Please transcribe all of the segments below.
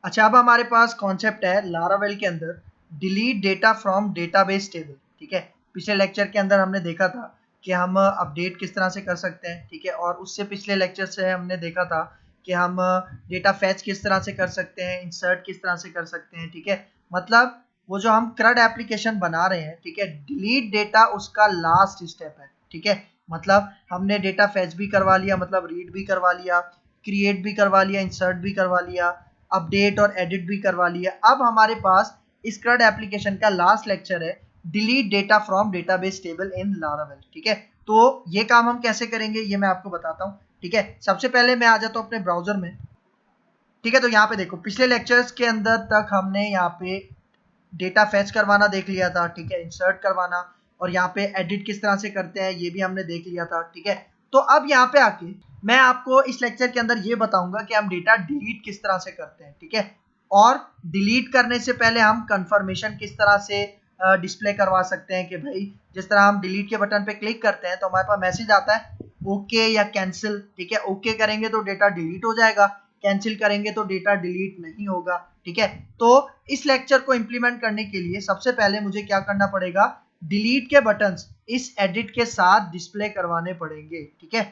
अच्छा, अब हमारे पास कॉन्सेप्ट है लारावेल के अंदर delete data from database table. ठीक है, पिछले लेक्चर के अंदर हमने देखा था कि हम अपडेट किस तरह से कर सकते हैं। ठीक है, और उससे पिछले लेक्चर से हमने देखा था कि हम डेटा फैच किस तरह से कर सकते हैं, इंसर्ट किस तरह से कर सकते हैं। ठीक है, मतलब वो जो हम क्रड एप्लीकेशन बना रहे हैं, ठीक है, डिलीट डेटा उसका लास्ट स्टेप है। ठीक है, मतलब हमने डेटा फैच भी करवा लिया, मतलब रीड भी करवा लिया, क्रिएट भी करवा लिया, इंसर्ट भी करवा लिया, अपडेट और एडिट भी करवा लिया। अब हमारे पास इस क्रड एप्लीकेशन का लास्ट लेक्चर है delete data from database table in Laravel. ठीक है, तो ये काम हम कैसे करेंगे ये मैं आपको बताता हूँ। ठीक है, सबसे पहले मैं आ जाता हूँ अपने ब्राउजर में। ठीक है, तो यहाँ पे देखो पिछले लेक्चर्स के अंदर तक हमने यहाँ पे डेटा फैच करवाना देख लिया था। ठीक है, इंसर्ट करवाना और यहाँ पे एडिट किस तरह से करते हैं ये भी हमने देख लिया था। ठीक है, तो अब यहाँ पे आके मैं आपको इस लेक्चर के अंदर ये बताऊंगा कि हम डेटा डिलीट किस तरह से करते हैं। ठीक है, और डिलीट करने से पहले हम कंफर्मेशन किस तरह से डिस्प्ले करवा सकते हैं कि भाई जिस तरह हम डिलीट के बटन पे क्लिक करते हैं तो हमारे पास मैसेज आता है ओके या कैंसिल। ठीक है, ओके करेंगे तो डेटा डिलीट हो जाएगा, कैंसिल करेंगे तो डेटा डिलीट नहीं होगा। ठीक है, तो इस लेक्चर को इंप्लीमेंट करने के लिए सबसे पहले मुझे क्या करना पड़ेगा, डिलीट के बटन्स इस एडिट के साथ डिस्प्ले करवाने पड़ेंगे। ठीक है,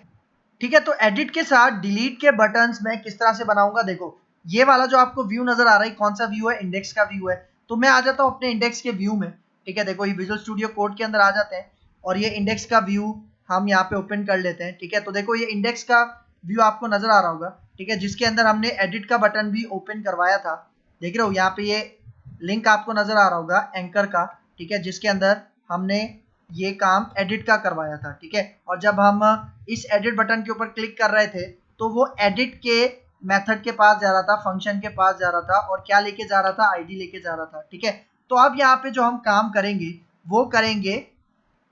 ठीक है, तो एडिट के साथ डिलीट के बटन्स मैं किस तरह से बनाऊंगा, देखो ये वाला जो आपको व्यू नजर आ रहा है कौन सा व्यू है, इंडेक्स का व्यू है। तो मैं आ जाता हूँ अपने इंडेक्स के व्यू में। ठीक है, देखो ये विजुअल स्टूडियो कोड के अंदर आ जाते हैं और ये इंडेक्स का व्यू हम यहाँ पे ओपन कर लेते हैं। ठीक है, तो देखो ये इंडेक्स का व्यू आपको नजर आ रहा होगा। ठीक है, जिसके अंदर हमने एडिट का बटन भी ओपन करवाया था। देख रहे हो यहाँ पे ये लिंक आपको नजर आ रहा होगा एंकर का। ठीक है, जिसके अंदर हमने ये काम एडिट का करवाया था। ठीक है, और जब हम इस एडिट बटन के ऊपर क्लिक कर रहे थे तो वो एडिट के मेथड के पास जा रहा था, फंक्शन के पास जा रहा था और क्या लेके जा रहा था, आईडी लेके जा रहा था। ठीक है, तो अब यहाँ पे जो हम काम करेंगे वो करेंगे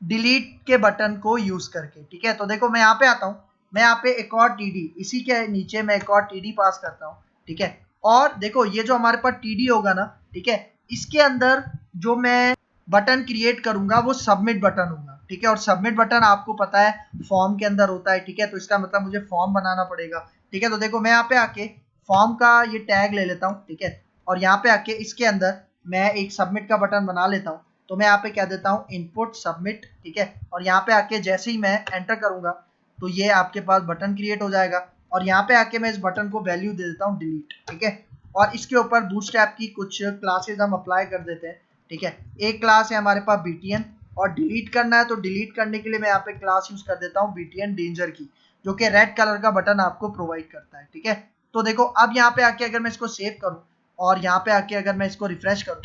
डिलीट के बटन को यूज करके। ठीक है, तो देखो मैं यहाँ पे आता हूँ, मैं यहाँ पे एक और टीडी, इसी के नीचे मैं एक और टीडी पास करता हूँ। ठीक है, और देखो ये जो हमारे पास टीडी होगा ना, ठीक है, इसके अंदर जो मैं बटन क्रिएट करूंगा वो सबमिट बटन होगा। ठीक है, और सबमिट बटन आपको पता है फॉर्म के अंदर होता है। ठीक है, तो इसका मतलब मुझे फॉर्म बनाना पड़ेगा। ठीक है, तो देखो मैं यहाँ पे आके फॉर्म का ये टैग ले लेता हूँ। ठीक है, और यहाँ पे आके इसके अंदर मैं एक सबमिट का बटन बना लेता हूँ। तो मैं यहाँ पे क्या देता हूँ, इनपुट सबमिट। ठीक है, और यहाँ पे आके जैसे ही मैं एंटर करूंगा तो ये आपके पास बटन क्रिएट हो जाएगा और यहाँ पे आके मैं इस बटन को वैल्यू दे देता हूँ डिलीट। ठीक है, और इसके ऊपर बूटस्ट्रैप की कुछ क्लासेस हम अप्लाई कर देते हैं। ठीक है, एक क्लास है हमारे पास बीटीएन और डिलीट करना है तो डिलीट करने के लिए मैं यहाँ पे क्लास यूज कर देता हूँ बीटीएन डेंजर की, जो कि रेड कलर का बटन आपको प्रोवाइड करता है। ठीक है, तो देखो अब यहाँ पे आके अगर मैं इसको सेव करूँ और यहाँ पे आके अगर मैं इसको रिफ्रेश करूँ,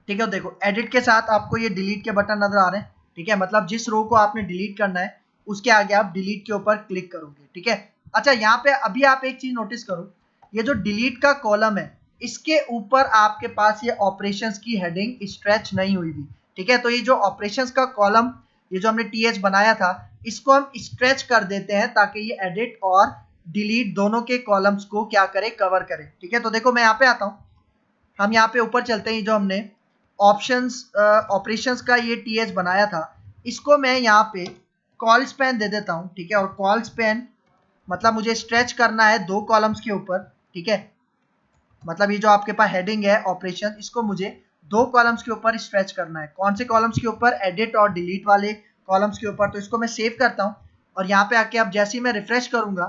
ठीक है, देखो एडिट के साथ आपको ये डिलीट के बटन नजर आ रहे हैं। ठीक है, मतलब जिस रो को आपने डिलीट करना है उसके आगे आप डिलीट के ऊपर क्लिक करोगे। ठीक है, अच्छा यहाँ पे अभी आप एक चीज नोटिस करो, ये जो डिलीट का कॉलम है इसके ऊपर आपके पास ये ऑपरेशंस की हेडिंग स्ट्रेच नहीं हुई थी। ठीक है, तो ये जो ऑपरेशंस का कॉलम, ये जो हमने टीएच बनाया था, इसको हम स्ट्रेच कर देते हैं ताकि ये एडिट और डिलीट दोनों के कॉलम्स को क्या करे, कवर करे। ठीक है, तो देखो मैं यहाँ पे आता हूँ, हम यहाँ पे ऊपर चलते हैं, जो हमने ऑप्शंस ऑपरेशंस का ये टीएच बनाया था इसको मैं यहाँ पे कॉल स्पैन दे देता हूँ। ठीक है, और कॉल स्पैन मतलब मुझे स्ट्रेच करना है दो कॉलम्स के ऊपर। ठीक है, मतलब ये जो आपके पास हेडिंग है ऑपरेशन, इसको मुझे दो कॉलम्स के ऊपर स्ट्रेच करना है। कौन से कॉलम्स के ऊपर, एडिट और डिलीट वाले कॉलम्स के ऊपर। तो इसको मैं सेव करता हूँ और यहाँ पे आके अब जैसे ही मैं रिफ्रेश करूंगा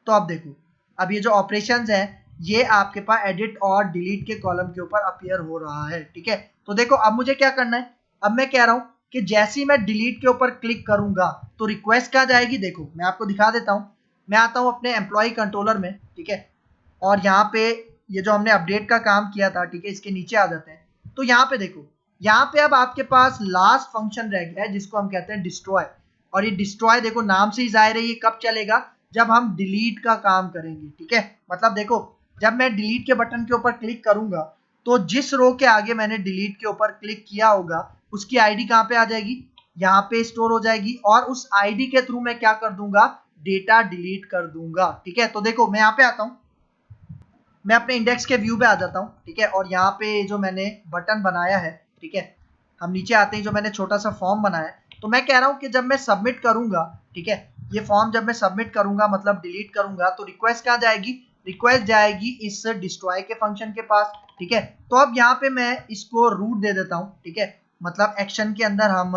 तो अब देखो अब ये जो ऑपरेशंस है ये आपके पास एडिट और डिलीट के कॉलम के ऊपर अपीयर हो रहा है। ठीक है, तो देखो अब मुझे क्या करना है, अब मैं कह रहा हूं कि जैसे ही मैं डिलीट के ऊपर क्लिक करूंगा तो रिक्वेस्ट क्या जाएगी, देखो मैं आपको दिखा देता हूं। मैं आता हूं अपने एम्प्लॉय कंट्रोलर में। ठीक है, और यहाँ पे ये जो हमने अपडेट का काम किया था, ठीक है, इसके नीचे आ जाते हैं। तो यहाँ पे देखो, यहाँ पे अब आपके पास लास्ट फंक्शन रह गया है जिसको हम कहते हैं डिस्ट्रॉय। और ये डिस्ट्रॉय देखो नाम से ही जाहिर है ये कब चलेगा, जब हम डिलीट का काम करेंगे। ठीक है, मतलब देखो जब मैं डिलीट के बटन के ऊपर क्लिक करूंगा तो जिस रो के आगे मैंने डिलीट के ऊपर क्लिक किया होगा उसकी आईडी कहाँ पे आ जाएगी, यहाँ पे स्टोर हो जाएगी और उस आईडी के थ्रू मैं क्या कर दूंगा, डेटा डिलीट कर दूंगा। ठीक है, तो देखो मैं यहाँ पे आता हूँ, मैं अपने इंडेक्स के व्यू पे आ जाता हूँ। ठीक है, और यहाँ पे जो मैंने बटन बनाया है, ठीक है, हम नीचे आते हैं, जो मैंने छोटा सा फॉर्म बनाया है, तो मैं कह रहा हूँ कि जब मैं सबमिट करूंगा, ठीक है, ये फॉर्म जब मैं सबमिट करूंगा मतलब डिलीट करूंगा तो रिक्वेस्ट कहाँ जाएगी, रिक्वेस्ट जाएगी इस डिस्ट्रॉय के फंक्शन के पास, ठीक है। तो अब यहाँ पे मैं इसको रूट दे देता हूँ, ठीक है। मतलब एक्शन के अंदर हम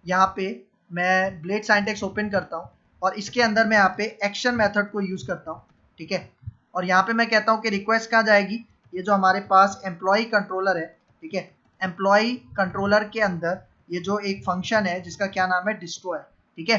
यहाँ पे मैं ब्लेड सिंटैक्स ओपन करता हूँ और इसके अंदर मैं यहाँ पे एक्शन मेथड को यूज करता हूँ, ठीक है। और यहाँ पे मैं कहता हूँ कि रिक्वेस्ट कहाँ जाएगी, ये जो हमारे पास एम्प्लॉय कंट्रोलर है, ठीक है, एम्प्लॉय कंट्रोलर के अंदर ये जो एक फंक्शन है जिसका क्या नाम है डिस्ट्रॉय, ठीक है।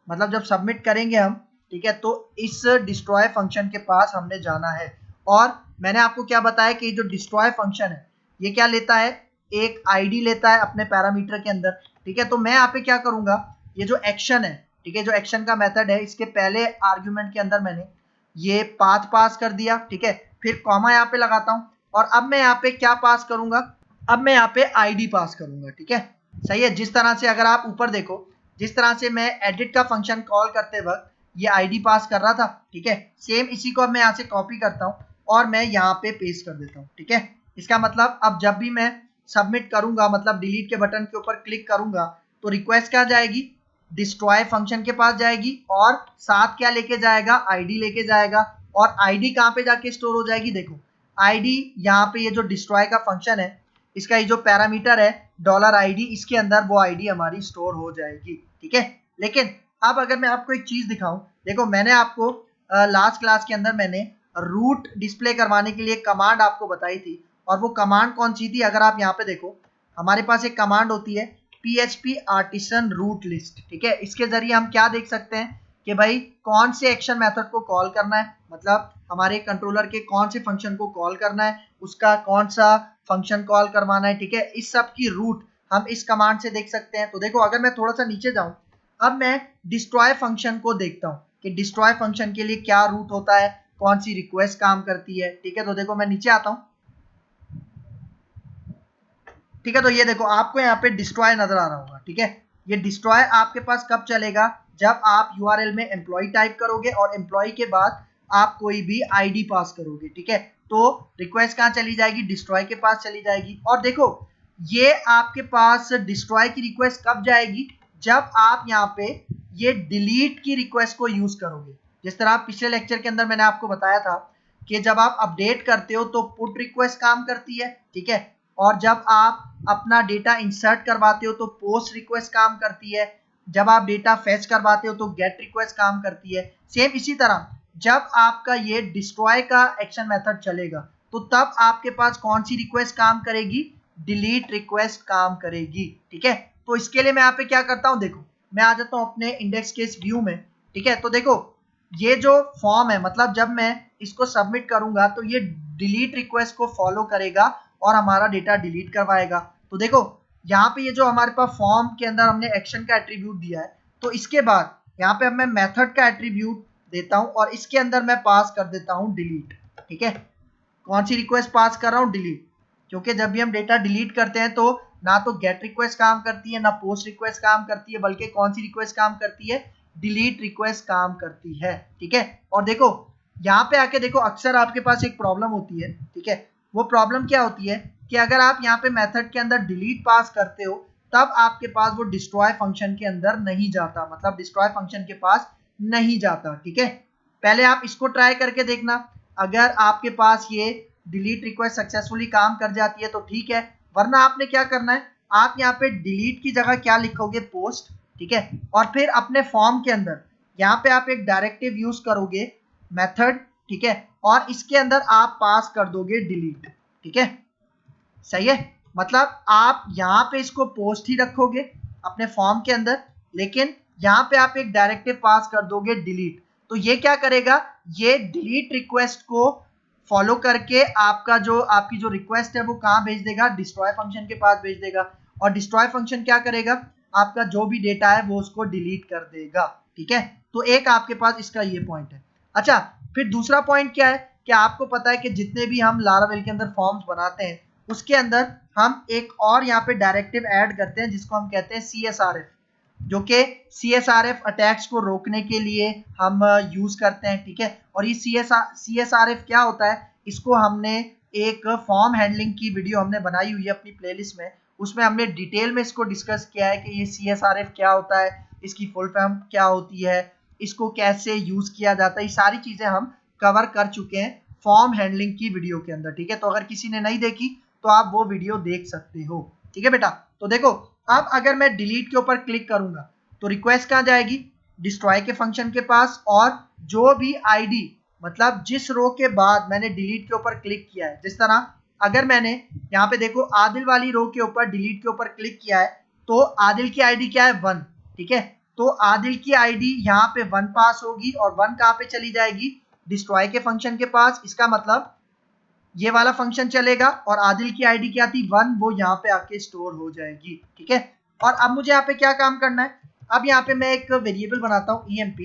मतलब जब सबमिट करेंगे हम, ठीक है, तो इस डिस्ट्रॉय फंक्शन के पास हमने जाना है। और मैंने आपको क्या बताया कि जो डिस्ट्रॉय फंक्शन है ये क्या लेता है, एक आईडी लेता है अपने पैरामीटर के अंदर, ठीक है। तो मैं यहाँ पे क्या करूंगा, ये जो एक्शन है, ठीक है, जो एक्शन का मेथड है, इसके पहले आर्ग्यूमेंट के अंदर मैंने ये पाथ पास कर दिया, ठीक है, फिर कॉमा यहाँ पे लगाता हूँ और अब मैं यहाँ पे क्या पास करूंगा, अब मैं यहाँ पे आईडी पास करूंगा, ठीक है। सही है। जिस तरह से अगर आप ऊपर देखो, जिस तरह से मैं एडिट का फंक्शन कॉल करते वक्त ये आईडी पास कर रहा था, ठीक है, सेम इसी को अब मैं यहाँ से कॉपी करता हूँ और मैं यहाँ पे पेस्ट कर देता हूँ, ठीक है। इसका मतलब अब जब भी मैं सबमिट करूंगा, मतलब डिलीट के बटन के ऊपर क्लिक करूंगा, तो रिक्वेस्ट क्या जाएगी, डिस्ट्रॉय फंक्शन के पास जाएगी और साथ क्या लेके जाएगा, आईडी लेके जाएगा। और आईडी कहाँ पे जाके स्टोर हो जाएगी, देखो आईडी यहाँ पे ये जो डिस्ट्रॉय का फंक्शन है इसका ये जो पैरामीटर है $id, इसके अंदर वो आईडी हमारी स्टोर हो जाएगी, ठीक है। लेकिन अब अगर मैं आपको एक चीज दिखाऊं, देखो मैंने आपको लास्ट क्लास के अंदर मैंने रूट डिस्प्ले करवाने के लिए कमांड आपको बताई थी और वो कमांड कौन सी थी, अगर आप यहाँ पे देखो हमारे पास एक कमांड होती है php artisan root list, ठीक है। इसके जरिए हम क्या देख सकते हैं कि भाई कौन से एक्शन मेथड को कॉल करना है, मतलब हमारे कंट्रोलर के कौन से फंक्शन को कॉल करना है, उसका कौन सा फंक्शन कॉल करवाना है, ठीक है। इस सब की रूट हम इस कमांड से देख सकते हैं। तो देखो अगर मैं थोड़ा सा नीचे जाऊं, अब मैं डिस्ट्रॉय फंक्शन को देखता हूं कि डिस्ट्रॉय फंक्शन के लिए क्या रूट होता है, कौन सी रिक्वेस्ट काम करती है, ठीक है। तो देखो मैं नीचे आता हूं, ठीक है। तो ये देखो आपको यहाँ पे डिस्ट्रॉय नजर आ रहा होगा, ठीक है। ये डिस्ट्रॉय आपके पास कब चलेगा, जब आप यूआरएल में एम्प्लॉय टाइप करोगे और एम्प्लॉय के बाद आप कोई भी आईडी पास करोगे, ठीक है। तो रिक्वेस्ट कहाँ चली जाएगी, डिस्ट्रॉय के पास चली जाएगी। और देखो ये आपके पास डिस्ट्रॉय की रिक्वेस्ट कब जाएगी, जब आप यहाँ पे ये डिलीट की रिक्वेस्ट को यूज करोगे। जिस तरह पिछले लेक्चर के अंदर मैंने आपको बताया था कि जब आप अपडेट करते हो तो पुट रिक्वेस्ट काम करती है, ठीक है। और जब आप अपना डेटा इंसर्ट करवाते हो तो पोस्ट रिक्वेस्ट काम करती है, जब आप डेटा फेच करवाते हो तो गेट रिक्वेस्ट काम करती है। सेम इसी तरह जब आपका ये डिस्ट्रॉय का एक्शन मेथड चलेगा तो तब आपके पास कौन सी रिक्वेस्ट काम करेगी, डिलीट रिक्वेस्ट काम करेगी, ठीक है। तो इसके लिए मैं यहाँ पे क्या करता हूँ, देखो मैं आ जाता हूँ अपने इंडेक्स केस व्यू में, ठीक है। तो देखो ये जो फॉर्म है, मतलब जब मैं इसको सबमिट करूंगा तो ये डिलीट रिक्वेस्ट को फॉलो करेगा और हमारा डेटा डिलीट करवाएगा। तो देखो यहाँ पे ये जो हमारे पास फॉर्म के अंदर हमने एक्शन का एट्रीब्यूट दिया है, तो इसके बाद यहाँ पे अब मैं मेथड का एट्रीब्यूट देता हूँ और इसके अंदर मैं पास कर देता हूँ डिलीट, ठीक है। कौन सी रिक्वेस्ट पास कर रहा हूँ, डिलीट, क्योंकि जब भी हम डेटा डिलीट करते हैं तो ना तो गेट रिक्वेस्ट काम करती है ना पोस्ट रिक्वेस्ट काम करती है, बल्कि कौन सी रिक्वेस्ट काम करती है, डिलीट रिक्वेस्ट काम करती है, ठीक है। और देखो यहाँ पे आके देखो अक्सर आपके पास एक प्रॉब्लम होती है, ठीक है। वो प्रॉब्लम क्या होती है कि अगर आप यहाँ पे मेथड के अंदर डिलीट पास करते हो तब आपके पास वो डिस्ट्रॉय फंक्शन के अंदर नहीं जाता, मतलब डिस्ट्रॉय फंक्शन के पास नहीं जाता, ठीक है। पहले आप इसको ट्राई करके देखना, अगर आपके पास ये डिलीट रिक्वेस्ट सक्सेसफुली काम कर जाती है तो ठीक है, वरना आपने क्या करना है, आप यहाँ पे डिलीट की जगह क्या लिखोगे, पोस्ट, ठीक है। और फिर अपने फॉर्म के अंदर यहाँ पे आप एक डायरेक्टिव यूज करोगे मेथड, ठीक है, और इसके अंदर आप पास कर दोगे डिलीट, ठीक है। सही है। मतलब आप यहाँ पे इसको पोस्ट ही रखोगे अपने फॉर्म के अंदर, लेकिन यहाँ पे आप एक डायरेक्टिव पास कर दोगे डिलीट। तो ये क्या करेगा, ये डिलीट रिक्वेस्ट को फॉलो करके आपकी जो रिक्वेस्ट है वो कहाँ भेज देगा, डिस्ट्रॉय फंक्शन के पास भेज देगा। और डिस्ट्रॉय फंक्शन क्या करेगा, आपका जो भी डेटा है वो उसको डिलीट कर देगा, ठीक है। तो एक आपके पास इसका ये पॉइंट है। अच्छा, फिर दूसरा पॉइंट क्या है कि आपको पता है कि जितने भी हम लारावेल के अंदर फॉर्म्स बनाते हैं उसके अंदर हम एक और यहाँ पे डायरेक्टिव ऐड करते हैं जिसको हम कहते हैं CSRF, जो कि CSRF अटैक्स को रोकने के लिए हम यूज करते हैं, ठीक है। और ये CSRF क्या होता है, इसको हमने एक फॉर्म हैंडलिंग की वीडियो हमने बनाई हुई है अपनी प्लेलिस्ट में, उसमें हमने डिटेल में इसको डिस्कस किया है कि ये CSRF क्या होता है, इसकी फुल फॉर्म क्या होती है, इसको कैसे यूज किया जाता है, ये सारी चीजें हम कवर कर चुके हैं फॉर्म हैंडलिंग की वीडियो के अंदर, ठीक है। तो अगर किसी ने नहीं देखी तो आप वो वीडियो देख सकते हो, ठीक है बेटा। तो देखो अब अगर मैं डिलीट के ऊपर क्लिक करूंगा तो रिक्वेस्ट कहां जाएगी, डिस्ट्रॉय के फंक्शन के पास, और जो भी आईडी मतलब जिस रो के बाद मैंने डिलीट के ऊपर क्लिक किया है, जिस तरह अगर मैंने यहाँ पे देखो आदिल वाली रो के ऊपर डिलीट के ऊपर क्लिक किया है तो आदिल की आईडी क्या है 1, ठीक है। तो आदिल की आईडी यहाँ पे 1 पास होगी और 1 कहाँ पे चली जाएगी, डिस्ट्रॉय के फंक्शन के पास। इसका मतलब ये वाला फंक्शन चलेगा और आदिल की आईडी क्या थी 1, वो यहाँ पे आके स्टोर हो जाएगी, ठीक है। और अब मुझे यहाँ पे क्या काम करना है, अब यहाँ पे मैं एक वेरिएबल बनाता हूँ emp,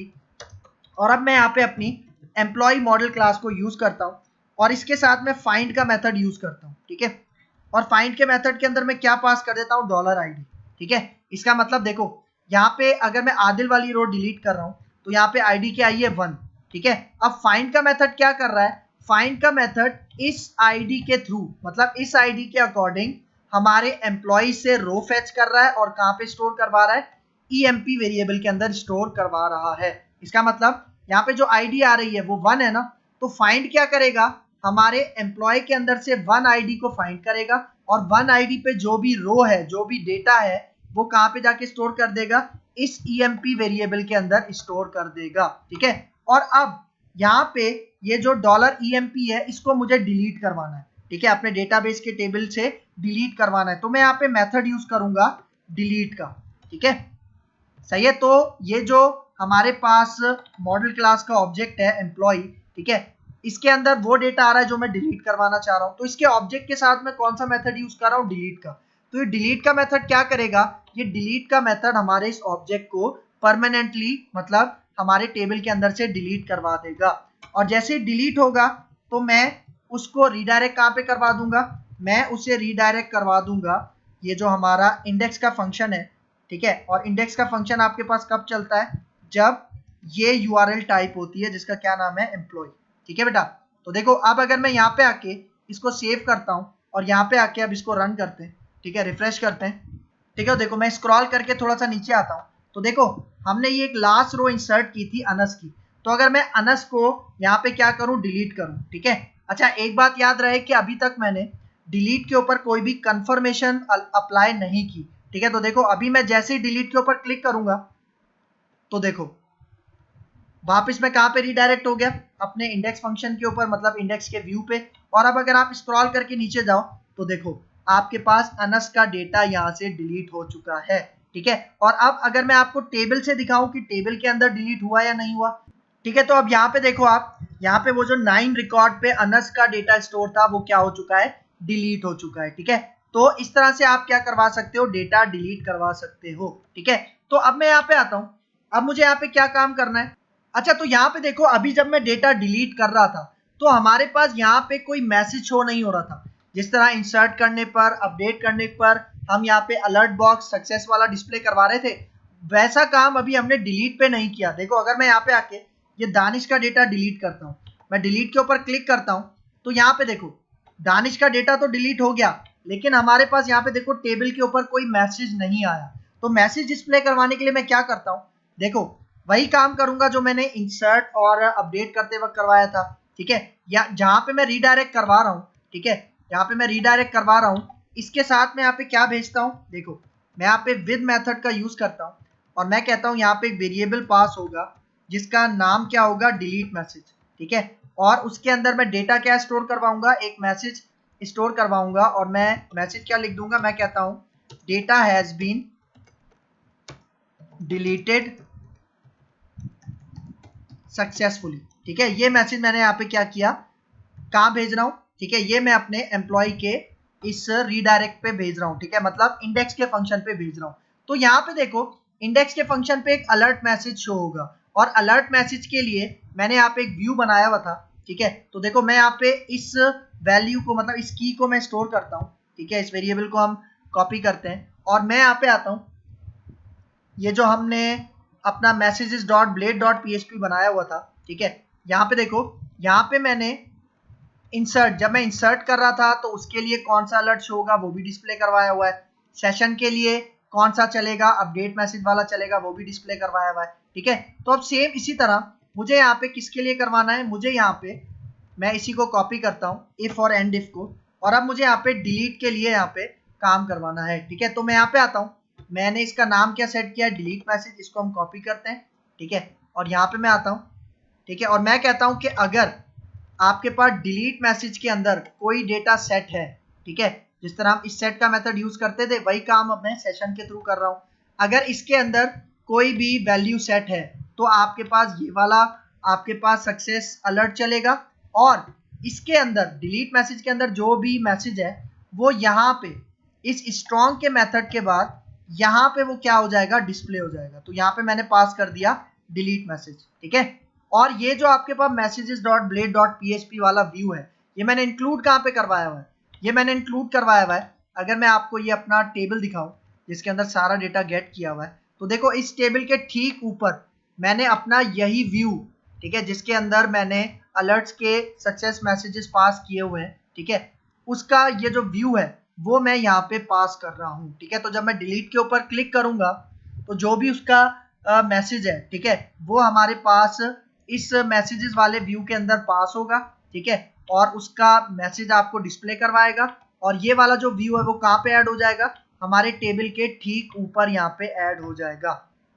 और अब मैं यहाँ पे अपनी एम्प्लॉय मॉडल क्लास को यूज करता हूँ और इसके साथ में फाइंड का मेथड यूज करता हूँ, ठीक है। और फाइंड के मेथड के अंदर मैं क्या पास कर देता हूँ, $id, ठीक है। इसका मतलब देखो यहाँ पे अगर मैं आदिल वाली रो डिलीट कर रहा हूँ तो यहाँ पे आईडी क्या आई है 1, ठीक है। अब फाइंड का मेथड क्या कर रहा है, फाइंड का मेथड इस आईडी के थ्रू मतलब इस आईडी के अकॉर्डिंग हमारे एम्प्लॉय से रो फेच कर रहा है और कहाँ पे स्टोर करवा रहा है, emp वेरिएबल के अंदर स्टोर करवा रहा है। इसका मतलब यहाँ पे जो आईडी आ रही है वो 1 है ना, तो फाइंड क्या करेगा, हमारे एम्प्लॉय के अंदर से 1 आईडी को फाइंड करेगा और 1 आईडी पे जो भी रो है, जो भी डेटा है, वो कहाँ पे जाके स्टोर कर देगा, इस emp वेरिएबल के अंदर स्टोर कर देगा, ठीक है। और अब यहाँ पे ये जो $emp है इसको मुझे डिलीट करवाना है, ठीक है, अपने डेटाबेस के टेबल से डिलीट करवाना है। तो मैं यहाँ पे मेथड यूज करूंगा डिलीट का, ठीक है, सही है। तो ये जो हमारे पास मॉडल क्लास का ऑब्जेक्ट है एम्प्लॉय, ठीक है, इसके अंदर वो डेटा आ रहा है जो मैं डिलीट करवाना चाह रहा हूँ। तो इसके ऑब्जेक्ट के साथ मैं कौन सा मेथड यूज कर रहा हूँ, डिलीट का। तो ये डिलीट का मेथड क्या करेगा, ये डिलीट का मेथड हमारे इस ऑब्जेक्ट को परमानेंटली मतलब हमारे टेबल के अंदर से डिलीट करवा देगा। और जैसे डिलीट होगा तो मैं उसको रीडायरेक्ट कहाँ पे करवा दूंगा, मैं उसे रीडायरेक्ट करवा दूंगा ये जो हमारा इंडेक्स का फंक्शन है, ठीक है। और इंडेक्स का फंक्शन आपके पास कब चलता है, जब ये URL टाइप होती है जिसका क्या नाम है एम्प्लॉय, ठीक है बेटा। तो देखो अब अगर मैं यहाँ पे आके इसको सेव करता हूँ और यहाँ पे आके अब इसको रन करते हैं, ठीक है, रिफ्रेश करते हैं, ठीक है। देखो मैं स्क्रॉल करके थोड़ा सा नीचे आता हूँ तो देखो हमने ये एक लास्ट रो इंसर्ट की थी अनस की। तो अगर मैं अनस को यहाँ पे क्या करूँ, डिलीट करूँ, ठीक है। अच्छा एक बात याद रहे कि अभी तक मैंने डिलीट के ऊपर कोई भी कंफर्मेशन अप्लाई नहीं की, ठीक है। तो देखो अभी मैं जैसे ही डिलीट के ऊपर क्लिक करूंगा तो देखो वापस मैं कहां पे रीडायरेक्ट हो गया, अपने इंडेक्स फंक्शन के ऊपर मतलब इंडेक्स के व्यू पे। और अब अगर आप स्क्रॉल करके नीचे जाओ तो देखो आपके पास अनस का डेटा यहां से डिलीट हो चुका है, ठीक है। और अब अगर मैं आपको टेबल से दिखाऊं कि टेबल के अंदर डिलीट हुआ या नहीं हुआ, ठीक है। तो अब यहाँ पे देखो आप यहाँ पे वो जो 9 रिकॉर्ड पे अनस का डेटा स्टोर था वो क्या हो चुका है, डिलीट हो चुका है, ठीक है। तो इस तरह से आप क्या करवा सकते हो, डेटा डिलीट करवा सकते हो, ठीक है। तो अब मैं यहाँ पे आता हूँ, अब मुझे यहाँ पे क्या काम करना है। अच्छा तो यहाँ पे देखो अभी जब मैं डेटा डिलीट कर रहा था तो हमारे पास यहाँ पे कोई मैसेज शो नहीं हो रहा था। जिस तरह इंसर्ट करने पर, अपडेट करने पर हम यहाँ पे अलर्ट बॉक्स सक्सेस वाला डिस्प्ले करवा रहे थे, वैसा काम अभी हमने डिलीट पे नहीं किया। देखो अगर मैं यहाँ पे आके ये दानिश का डेटा डिलीट करता हूँ, मैं डिलीट के ऊपर क्लिक करता हूँ तो यहाँ पे देखो दानिश का डेटा तो डिलीट हो गया, लेकिन हमारे पास यहाँ पे देखो टेबल के ऊपर कोई मैसेज नहीं आया। तो मैसेज डिस्प्ले करवाने के लिए मैं क्या करता हूँ, देखो वही काम करूंगा जो मैंने इंसर्ट और अपडेट करते वक्त करवाया था, ठीक है। या जहां पे मैं रीडायरेक्ट करवा रहा हूँ, ठीक है, यहाँ पे मैं रीडायरेक्ट करवा रहा हूँ, इसके साथ में यहाँ पे क्या भेजता हूँ, देखो मैं यहाँ पे विद मेथड का यूज करता हूँ और मैं कहता हूँ यहाँ पे एक वेरिएबल पास होगा जिसका नाम क्या होगा, डिलीट मैसेज, ठीक है। और उसके अंदर मैं डेटा क्या स्टोर करवाऊंगा, एक मैसेज स्टोर करवाऊंगा और मैं मैसेज क्या लिख दूंगा, मैं कहता हूँ data has been deleted successfully, ठीक है। ये मैसेज मैंने यहाँ पे क्या किया, कहाँ भेज रहा हूँ, ठीक है, ये मैं अपने एम्प्लॉय के इस रीडायरेक्ट पे भेज रहा हूँ, ठीक है, मतलब इंडेक्स के फंक्शन पे भेज रहा हूँ। तो यहाँ पे देखो इंडेक्स के फंक्शन पे एक अलर्ट मैसेज शो होगा और अलर्ट मैसेज के लिए मैंने यहाँ पे एक व्यू बनाया हुआ था, ठीक है। तो देखो मैं यहाँ पे इस वैल्यू को मतलब इस की को मैं स्टोर करता हूँ, ठीक है, इस वेरिएबल को हम कॉपी करते हैं और मैं यहाँ पे आता हूँ, ये जो हमने अपना messages.blade.php बनाया हुआ था, ठीक है, यहाँ पे देखो यहाँ पे मैंने इंसर्ट, जब मैं इंसर्ट कर रहा था तो उसके लिए कौन सा अलर्ट शो होगा वो भी डिस्प्ले करवाया हुआ है, सेशन के लिए कौन सा चलेगा, अपडेट मैसेज वाला चलेगा, वो भी डिस्प्ले करवाया हुआ है, ठीक है। तो अब सेम इसी तरह मुझे यहाँ पे किसके लिए करवाना है, मुझे यहाँ पे मैं इसी को कॉपी करता हूँ, इफ और एंड इफ को, और अब मुझे यहाँ पे डिलीट के लिए यहाँ पे काम करवाना है। ठीक है, तो मैं यहाँ पे आता हूँ, मैंने इसका नाम क्या सेट किया है, डिलीट मैसेज, इसको हम कॉपी करते हैं। ठीक है, और यहाँ पे मैं आता हूँ। ठीक है, और मैं कहता हूँ कि अगर आपके पास डिलीट मैसेज के अंदर कोई डेटा सेट है, ठीक है, जिस तरह हम इस सेट का मेथड यूज करते थे वही काम अब मैं सेशन के थ्रू कर रहा हूँ। अगर इसके अंदर कोई भी वैल्यू सेट है तो आपके पास ये वाला आपके पास सक्सेस अलर्ट चलेगा, और इसके अंदर डिलीट मैसेज के अंदर जो भी मैसेज है वो यहाँ पे इस स्ट्रॉन्ग के मेथड के बाद यहाँ पे वो क्या हो जाएगा, डिस्प्ले हो जाएगा। तो यहाँ पे मैंने पास कर दिया डिलीट मैसेज। ठीक है, और ये जो आपके पास messages dot blade dot PHP वाला व्यू है, ये मैंने इंक्लूड कहाँ पे करवाया हुआ है, ये मैंने इंक्लूड करवाया हुआ है। अगर मैं आपको ये अपना टेबल दिखाऊं जिसके अंदर सारा डेटा गेट किया हुआ है, तो देखो इस टेबल के ठीक ऊपर मैंने अपना यही व्यू, ठीक है, जिसके अंदर मैंने अलर्ट्स के सक्सेस मैसेजेस पास किए हुए हैं, ठीक है, उसका ये जो व्यू है वो मैं यहाँ पे पास कर रहा हूँ। ठीक है, तो जब मैं डिलीट के ऊपर क्लिक करूंगा तो जो भी उसका मैसेज है, ठीक है, वो हमारे पास इस मैसेजेस वाले व्यू के अंदर पास होगा। ठीक है, और उसका मैसेज आपको डिस्प्ले करवाएगा, और ये वाला जो व्यू है वो कहाँ पे ऐड हो जाएगा, हमारे टेबल के ठीक ऊपर यहाँ पे ऐड हो जाएगा।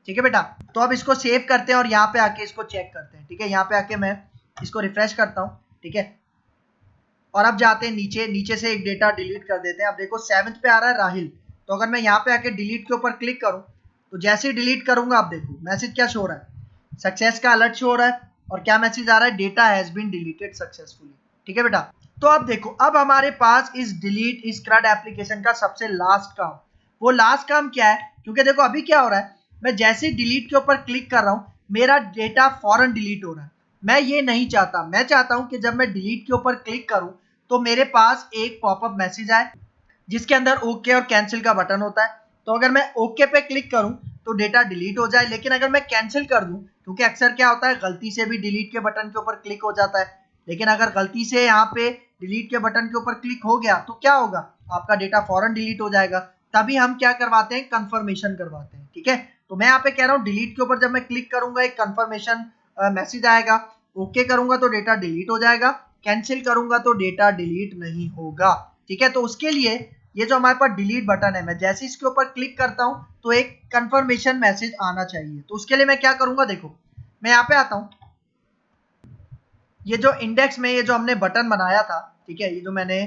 ठीक है बेटा, तो अब इसको सेव करते हैं और यहाँ पे आके इसको चेक करते हैं। ठीक है, यहाँ पे आके मैं इसको रिफ्रेश करता हूँ। ठीक है, और अब जाते हैं नीचे, नीचे से एक डेटा डिलीट कर देते हैं। अब देखो 7th पे आ रहा है राहिल, तो अगर मैं यहाँ पे आके डिलीट के ऊपर क्लिक करूँ तो जैसे ही डिलीट करूंगा आप देखो मैसेज क्या शो हो रहा है, सक्सेस का अलर्ट शो हो रहा है, और क्या मैसेज आ रहा है, data has been deleted successfully. ठीक है बेटा, तो अब देखो अब हमारे पास इस डिलीट इस CRUD एप्लीकेशन का सबसे लास्ट काम, वो लास्ट काम क्या है, क्योंकि देखो अभी क्या हो रहा है, मैं जैसे ही डिलीट के ऊपर क्लिक कर रहा हूँ मेरा डेटा फौरन डिलीट हो रहा है। मैं ये नहीं चाहता, मैं चाहता हूं कि जब मैं डिलीट के ऊपर क्लिक करूं तो मेरे पास एक पॉपअप मैसेज आए जिसके अंदर ओके और कैंसिल का बटन होता है। तो अगर मैं ओके पे क्लिक करूं तो डेटा डिलीट हो जाए, लेकिन अगर मैं कैंसिल कर दूं, क्योंकि अक्सर क्या होता है गलती से भी डिलीट के बटन के ऊपर क्लिक हो जाता है, लेकिन अगर गलती से यहाँ पे डिलीट के बटन के ऊपर क्लिक हो गया तो क्या होगा, आपका डेटा फौरन डिलीट हो जाएगा। तभी हम क्या करवाते हैं, कंफर्मेशन करवाते हैं। ठीक है, तो मैं यहाँ पे कह रहा हूँ डिलीट के ऊपर जब मैं क्लिक करूंगा एक कंफर्मेशन मैसेज आएगा, ओके करूंगा तो डेटा डिलीट हो जाएगा, कैंसिल करूंगा तो डेटा डिलीट नहीं होगा। ठीक है, तो उसके लिए ये जो हमारे पास डिलीट बटन है, मैं जैसे इसके ऊपर क्लिक करता हूं तो एक कंफर्मेशन मैसेज आना चाहिए। तो उसके लिए मैं क्या करूंगा, देखो मैं यहाँ पे आता हूं, ये जो इंडेक्स में ये जो हमने बटन बनाया था, ठीक है, ये जो मैंने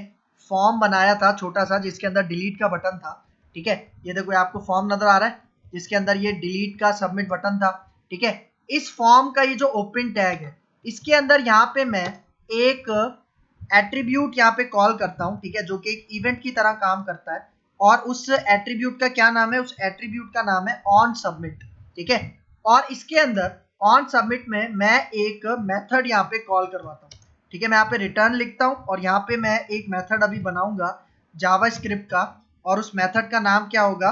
फॉर्म बनाया था छोटा सा जिसके अंदर डिलीट का बटन था, ठीक है, ये देखो आपको फॉर्म नजर आ रहा है जिसके अंदर ये डिलीट का सबमिट बटन था। ठीक है, इस फॉर्म का ये जो ओपन टैग है इसके अंदर यहाँ पे मैं एक एट्रीब्यूट यहाँ पे कॉल करता हूँ, ठीक है, जो कि एक इवेंट की तरह काम करता है, और उस एट्रीब्यूट का क्या नाम है, उस एट्रीब्यूट का नाम है ऑन सबमिट। ठीक है, और इसके अंदर ऑन सबमिट में मैं एक मेथड यहाँ पे कॉल करवाता हूँ। ठीक है, मैं यहाँ पे रिटर्न लिखता हूँ और यहाँ पे मैं एक मेथड अभी बनाऊंगा जावास्क्रिप्ट का, और उस मेथड का नाम क्या होगा,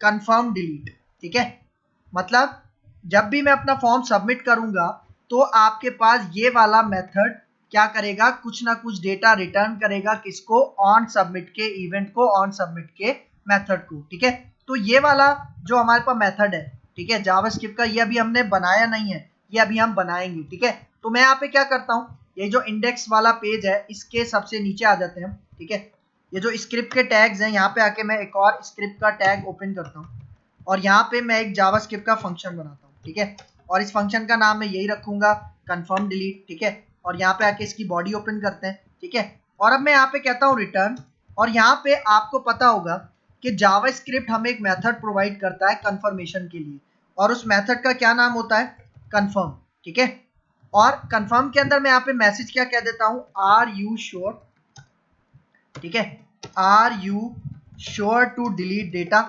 कंफर्म डिलीट। ठीक है, मतलब जब भी मैं अपना फॉर्म सबमिट करूंगा तो आपके पास ये वाला मेथड क्या करेगा, कुछ ना कुछ डेटा रिटर्न करेगा, किसको, ऑन सबमिट के इवेंट को, ऑन सबमिट के मेथड को। ठीक है, तो ये वाला जो हमारे पास मेथड है, ठीक है, जावास्क्रिप्ट का, ये अभी हमने बनाया नहीं है, ये अभी हम बनाएंगे। ठीक है, तो मैं यहाँ पे क्या करता हूँ, ये जो इंडेक्स वाला पेज है इसके सबसे नीचे आ जाते हैं हम। ठीक है, ये जो स्क्रिप्ट के टैग्स हैं यहाँ पे आके मैं एक और स्क्रिप्ट का टैग ओपन करता हूँ, और यहाँ पे मैं एक जावास्क्रिप्ट का फंक्शन बनाता हूँ। ठीक है, और इस फंक्शन का नाम मैं यही रखूंगा, कंफर्म डिलीट। ठीक है, और यहाँ पे आके इसकी बॉडी ओपन करते हैं। ठीक है, और अब मैं यहाँ पे कहता हूँ रिटर्न, और यहाँ पे आपको पता होगा कि जावास्क्रिप्ट हमें एक मेथड प्रोवाइड करता है कंफर्मेशन के लिए, और उस मेथड का क्या नाम होता है, कंफर्म। ठीक है, और कंफर्म के अंदर मैं यहाँ पे मैसेज क्या कह देता हूँ, आर यू श्योर। ठीक है, are you sure to delete data.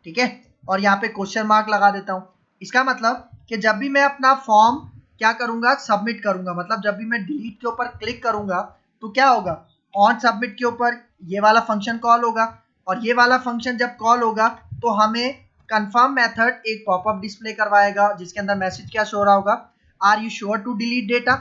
ठीक है, और यहाँ पे क्वेश्चन मार्क लगा देता हूँ। इसका मतलब कि जब भी मैं अपना फॉर्म क्या करूंगा, सबमिट करूंगा, मतलब जब भी मैं डिलीट के ऊपर क्लिक करूंगा तो क्या होगा, ऑन सबमिट के ऊपर ये वाला फंक्शन कॉल होगा, और ये वाला फंक्शन जब कॉल होगा तो हमें कंफर्म मेथड एक पॉपअप डिस्प्ले करवाएगा जिसके अंदर मैसेज क्या शो रहा होगा, are you sure to delete data.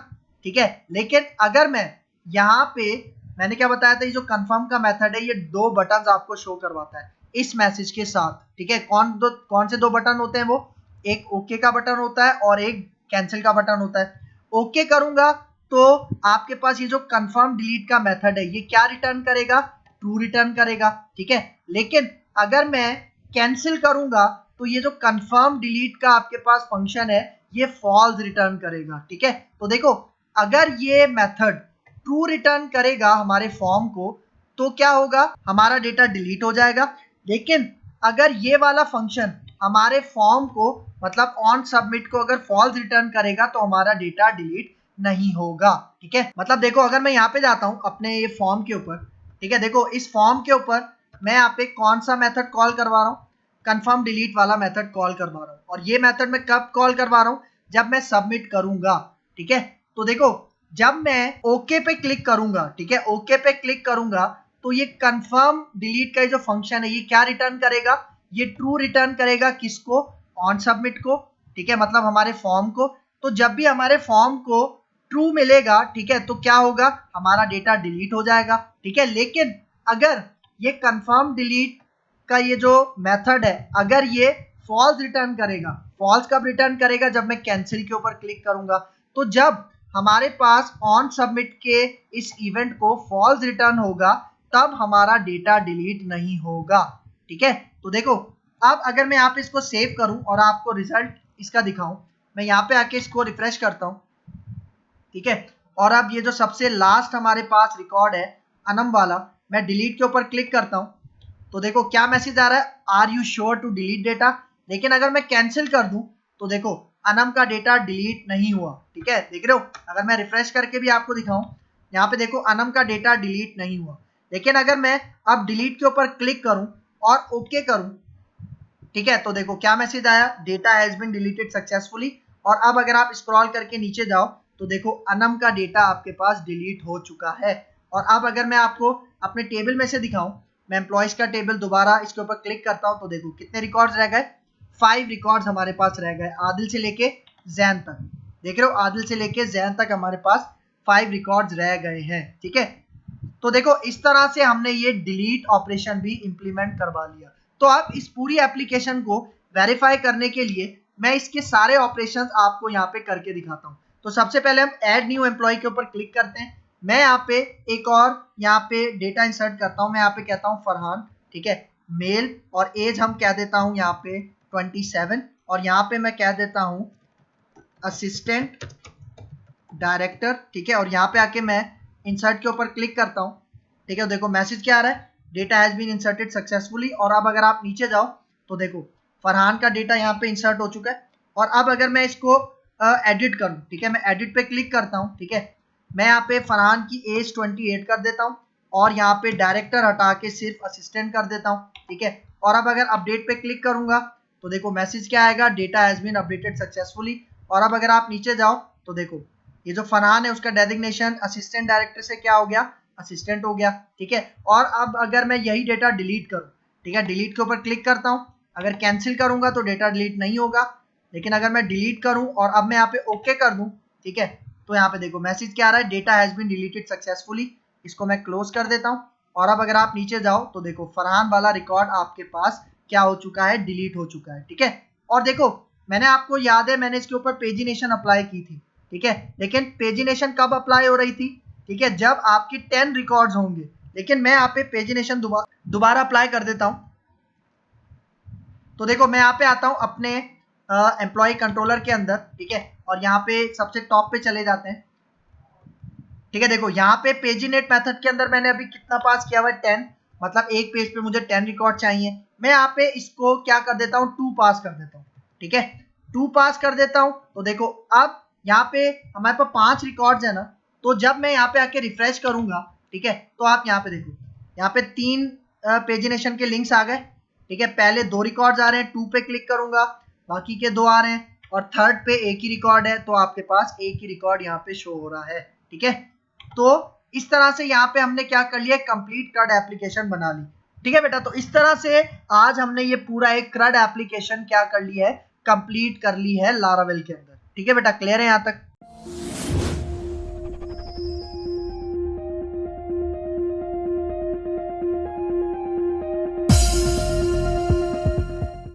ठीक है, लेकिन अगर मैं यहाँ पे, मैंने क्या बताया था, ये जो कंफर्म का मेथड है ये दो बटन आपको शो करवाता है इस मैसेज के साथ। ठीक है, कौन से दो बटन होते हैं, वो एक ओके का बटन होता है और एक कैंसिल का बटन होता है। ओके करूंगा तो आपके पास ये जो कंफर्म डिलीट का मेथड है ये क्या रिटर्न करेगा, ट्रू रिटर्न करेगा, ठीक है। लेकिन अगर मैं कैंसिल करूंगा तो ये जो कंफर्म डिलीट का आपके पास फंक्शन है ये फॉल्स रिटर्न करेगा, ठीक है। तो देखो अगर ये मेथड ट्रू रिटर्न करेगा हमारे फॉर्म को तो क्या होगा, हमारा डेटा डिलीट हो जाएगा। लेकिन अगर ये वाला फंक्शन हमारे फॉर्म को मतलब ऑन सबमिट को अगर फॉल्स रिटर्न करेगा तो हमारा डेटा डिलीट नहीं होगा, ठीक है। मतलब देखो अगर मैं यहाँ पे जाता हूँ अपने ये फॉर्म के ऊपर, ठीक है, देखो इस फॉर्म के ऊपर मैं यहाँ पे कौन सा मेथड कॉल करवा रहा हूँ, कंफर्म डिलीट वाला मेथड कॉल करवा रहा हूँ। और ये मेथड मैं कब कॉल करवा रहा हूँ, जब मैं सबमिट करूंगा, ठीक है। तो देखो जब मैं ओके पे क्लिक करूंगा, ठीक है, ओके पे क्लिक करूंगा तो ये कंफर्म डिलीट का जो फंक्शन है ये क्या रिटर्न करेगा, ये ट्रू रिटर्न करेगा, किसको, ऑन सबमिट को, ठीक है, मतलब हमारे फॉर्म को। तो जब भी हमारे फॉर्म को ट्रू मिलेगा, ठीक है, तो क्या होगा, हमारा डेटा डिलीट हो जाएगा, ठीक है। लेकिन अगर ये कंफर्म डिलीट का ये जो मेथड है अगर ये फॉल्स रिटर्न करेगा, फॉल्स कब रिटर्न करेगा, जब मैं कैंसिल के ऊपर क्लिक करूंगा। तो जब हमारे पास ऑन सबमिट के इस इवेंट को फॉल्स रिटर्न होगा तब हमारा डेटा डिलीट नहीं होगा, ठीक है। तो देखो अब अगर मैं यहाँ पे इसको सेव करूं और आपको रिजल्ट इसका दिखाऊं, मैं यहाँ पे आके इसको रिफ्रेश करता हूं, ठीक है। और अब ये जो सबसे लास्ट हमारे पास रिकॉर्ड है अनम वाला, मैं डिलीट के ऊपर क्लिक करता हूं तो देखो क्या मैसेज आ रहा है, are you sure to delete data. लेकिन अगर मैं कैंसिल कर दूं तो देखो अनम का डेटा डिलीट नहीं हुआ, ठीक है, देख रहे हो। अगर मैं रिफ्रेश करके भी आपको दिखाऊं, यहाँ पे देखो अनम का डेटा डिलीट नहीं हुआ। लेकिन अगर मैं अब डिलीट के ऊपर क्लिक करूं और ओके करूं, ठीक है, तो देखो क्या मैसेज आया, data has been deleted successfully. और अब अगर आप स्क्रॉल करके नीचे जाओ तो देखो अनम का डेटा आपके पास डिलीट हो चुका है। और अब अगर मैं आपको अपने टेबल में से दिखाऊं, मैं एम्प्लॉयज का टेबल दोबारा इसके ऊपर क्लिक करता हूं तो देखो कितने रिकॉर्ड्स रह गए, 5 रिकॉर्ड्स हमारे पास रह गए, आदिल से लेके जैन तक, देख रहे हो, आदिल से लेके जैन तक हमारे पास 5 रिकॉर्ड्स रह गए हैं, ठीक है। तो देखो इस तरह से हमने ये डिलीट ऑपरेशन भी इंप्लीमेंट करवा लिया। तो अब इस पूरी एप्लीकेशन को वेरीफाई करने के लिए मैं इसके सारे ऑपरेशंस आपको यहाँ पे करके दिखाता हूँ। तो सबसे पहले हम ऐड न्यू एम्प्लॉय के ऊपर क्लिक करते हैं। मैं यहाँ पे एक और यहाँ पे डेटा इंसर्ट करता हूँ, मैं यहाँ पे कहता हूँ फरहान, ठीक है, मेल, और एज हम कह देता हूँ यहाँ पे 27, और यहाँ पे मैं कह देता हूँ असिस्टेंट डायरेक्टर, ठीक है। और यहाँ पे आके मैं इंसर्ट के ऊपर क्लिक करता हूँ, ठीक है, देखो मैसेज क्या आ रहा है, data has been inserted successfully. और अब अगर आप नीचे जाओ तो देखो फरहान का डेटा यहाँ पे इंसर्ट हो चुका है। और अब अगर मैं इसको एडिट करूँ, ठीक है, मैं एडिट पे क्लिक करता हूँ, ठीक है, मैं यहाँ पे फरहान की एज 28 कर देता हूँ और यहाँ पे डायरेक्टर हटा के सिर्फ असिस्टेंट कर देता हूँ, ठीक है। और अब अगर अपडेट पे क्लिक करूंगा तो देखो मैसेज क्या आएगा, data has been updated successfully. और अब अगर आप नीचे जाओ तो देखो ये जो फरहान है उसका डेजिग्नेशन असिस्टेंट डायरेक्टर से क्या हो गया, असिस्टेंट हो गया, ठीक है। और अब अगर मैं यही डेटा डिलीट करूं, ठीक है, डिलीट के ऊपर क्लिक करता हूं, अगर कैंसिल करूंगा तो डेटा डिलीट नहीं होगा। लेकिन अगर मैं डिलीट करूं और अब मैं यहाँ पे ओके कर दूं, ठीक है, तो यहाँ पे देखो मैसेज क्या आ रहा है, data has been deleted successfully. इसको मैं क्लोज कर देता हूँ। और अब अगर आप नीचे जाओ तो देखो फरहान वाला रिकॉर्ड आपके पास क्या हो चुका है, डिलीट हो चुका है, ठीक है। और देखो मैंने आपको याद है मैंने इसके ऊपर पेजिनेशन अप्लाई की थी, ठीक है, लेकिन पेजिनेशन कब अप्लाई हो रही थी, ठीक है, जब आपकी 10 रिकॉर्ड्स होंगे। लेकिन मैं यहाँ पे पेजिनेशन दोबारा अप्लाई कर देता हूँ। तो देखो मैं यहाँ पे आता हूँ अपने एम्प्लॉय कंट्रोलर के अंदर, ठीक है, और यहाँ पे सबसे टॉप पे चले जाते हैं, ठीक है। देखो यहाँ पे पेजिनेट मेथड के अंदर मैंने अभी कितना पास किया हुआ है, 10, मतलब एक पेज पे मुझे 10 रिकॉर्ड चाहिए। मैं यहाँ पे इसको क्या कर देता हूँ, 2 पास कर देता हूँ, ठीक है, 2 पास कर देता हूँ। तो देखो अब यहाँ पे हमारे पास 5 रिकॉर्ड्स है ना, तो जब मैं यहाँ पे आके रिफ्रेश करूंगा, ठीक है, तो आप यहाँ पे देखो यहाँ पे 3 पेजिनेशन के लिंक्स आ गए, ठीक है। पहले 2 रिकॉर्ड्स आ रहे हैं, 2 पे क्लिक करूंगा, बाकी के 2 आ रहे हैं, और थर्ड पे एक ही रिकॉर्ड है, तो आपके पास एक ही रिकॉर्ड यहाँ पे शो हो रहा है, ठीक है। तो इस तरह से यहाँ पे हमने क्या कर लिया, कंप्लीट क्रड एप्लीकेशन बना ली, ठीक है बेटा। तो इस तरह से आज हमने ये पूरा एक क्रड एप्लीकेशन क्या कर लिया है, कंप्लीट कर ली है लारावेल के अंदर, ठीक है बेटा, क्लियर है यहाँ तक।